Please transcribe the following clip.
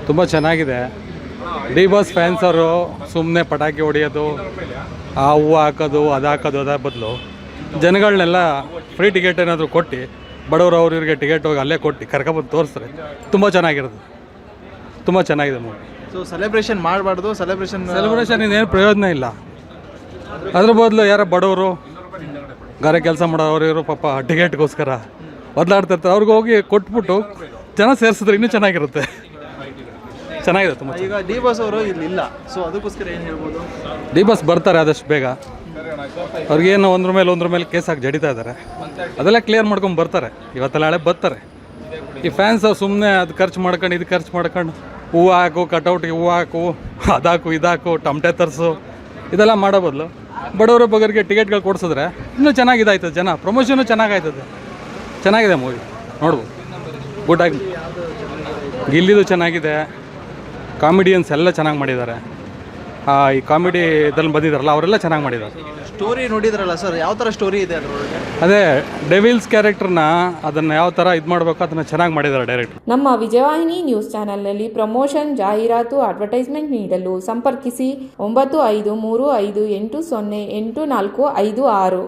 ತುಂಬ ಚೆನ್ನಾಗಿದೆ. D boss fans ಅವರು ಸುಮ್ಮನೆ ಪಟಾಕಿ ಹೊಡೆಯೋದು, ಆ ಹೂವು ಹಾಕೋದು, ಅದು ಹಾಕೋದು, ಅದ್ರ ಬದಲು ಜನಗಳನ್ನೆಲ್ಲ ಫ್ರೀ ಟಿಕೆಟ್ ಏನಾದರೂ ಕೊಟ್ಟು ಬಡವರು ಅವ್ರಿಗೆ ಟಿಕೆಟ್ ಹೋಗಿ ಅಲ್ಲೇ ಕೊಟ್ಟು ಕರ್ಕೊಬಂದು ತೋರಿಸ್ತಾರೆ. ತುಂಬ ಚೆನ್ನಾಗಿರೋದು, ತುಂಬ ಚೆನ್ನಾಗಿದೆ ಮೂವಿ. ಸೊ ಸೆಲೆಬ್ರೇಷನ್ ಮಾಡಬಾರ್ದು, ಸೆಲೆಬ್ರೇಷನ್ ಇನ್ನೇನು ಪ್ರಯೋಜನ ಇಲ್ಲ. ಅದ್ರ ಬದಲು ಯಾರೋ ಬಡವರು ಗಾರೆ ಕೆಲಸ ಮಾಡೋರು ಇವರು ಪಾಪ ಟಿಕೆಟ್ಗೋಸ್ಕರ ಒದ್ದಾಡ್ತಿರ್ತಾರೆ, ಅವ್ರಿಗೆ ಹೋಗಿ ಕೊಟ್ಬಿಟ್ಟು ಜನ ಸೇರಿಸಿದ್ರೆ ಇನ್ನೂ ಚೆನ್ನಾಗಿರುತ್ತೆ. ಚೆನ್ನಾಗಿದೆ ತುಂಬ. ಈಗ ಡಿ ಬಾಸ್ ಅವರು ಇಲ್ಲಿ ಇಲ್ಲ, ಸೊ ಅದಕ್ಕೋಸ್ಕರ ಏನು ಹೇಳ್ಬೋದು? ಡಿ ಬಾಸ್ ಬರ್ತಾರೆ ಆದಷ್ಟು ಬೇಗ. ಅವ್ರಿಗೇನು ಒಂದ್ರ ಮೇಲೆ ಕೇಸ್ ಹಾಕಿ ಜಡಿತಾ ಇದ್ದಾರೆ, ಅದೆಲ್ಲ ಕ್ಲಿಯರ್ ಮಾಡ್ಕೊಂಡು ಬರ್ತಾರೆ. ಇವತ್ತೆಲ್ಲ ಹಳೆ ಬರ್ತಾರೆ. ಈ ಫ್ಯಾನ್ಸ್ ಸುಮ್ಮನೆ ಅದು ಖರ್ಚು ಮಾಡ್ಕೊಂಡು ಇದು ಖರ್ಚು ಮಾಡ್ಕೊಂಡು ಹೂವು ಹಾಕು, ಕಟೌಟ್ಗೆ ಹೂವು ಹಾಕು, ಅದಾಕು ಇದಾಕು, ಟಮಟೆ ತರಿಸು, ಇದೆಲ್ಲ ಮಾಡೋ ಬದಲು ಬಡವರ ಬಗರಿಗೆ ಟಿಕೆಟ್ಗಳು ಕೊಡಿಸಿದ್ರೆ ಇನ್ನೂ ಚೆನ್ನಾಗಿದ್ದಾಯ್ತದೆ. ಜನ ಪ್ರಮೋಷನು ಚೆನ್ನಾಗಾಯ್ತದೆ. ಚೆನ್ನಾಗಿದೆ ಮೂವಿ, ನೋಡ್ಬೋದು. ಗುಡ್ ಆಗಿ ಗಿಲ್ಲಿದು ಚೆನ್ನಾಗಿದೆ. ಕಾಮಿಡಿಯನ್ಸ್ ಎಲ್ಲ ಚೆನ್ನಾಗಿ ಮಾಡಿದ್ದಾರೆ. ಈ ಕಾಮಿಡಿ ಇದ್ರಲ್ಲಿ ಬಂದಿದ್ದಾರಲ್ಲ ಅವರೆಲ್ಲ ಚೆನ್ನಾಗಿ ಮಾಡಿದ್ದಾರೆ. ಸ್ಟೋರಿ ನೋಡಿದ್ರಲ್ಲ ಸರ್, ಯಾವ ಥರ ಸ್ಟೋರಿ ಇದೆ ಅದರೊಳಗೆ? ಅದೇ ಡೆವಿಲ್ಸ್ ಕ್ಯಾರೆಕ್ಟರ್ನ ಅದನ್ನು ಯಾವ ಥರ ಇದು ಮಾಡಬೇಕು ಅದನ್ನು ಚೆನ್ನಾಗಿ ಮಾಡಿದ್ದಾರೆ ಡೈರೆಕ್ಟರ್. ನಮ್ಮ ವಿಜಯವಾಹಿನಿ ನ್ಯೂಸ್ ಚಾನೆಲ್ನಲ್ಲಿ ಪ್ರಮೋಷನ್, ಜಾಹೀರಾತು, ಅಡ್ವರ್ಟೈಸ್ಮೆಂಟ್ ನೀಡಲು ಸಂಪರ್ಕಿಸಿ 9535808456.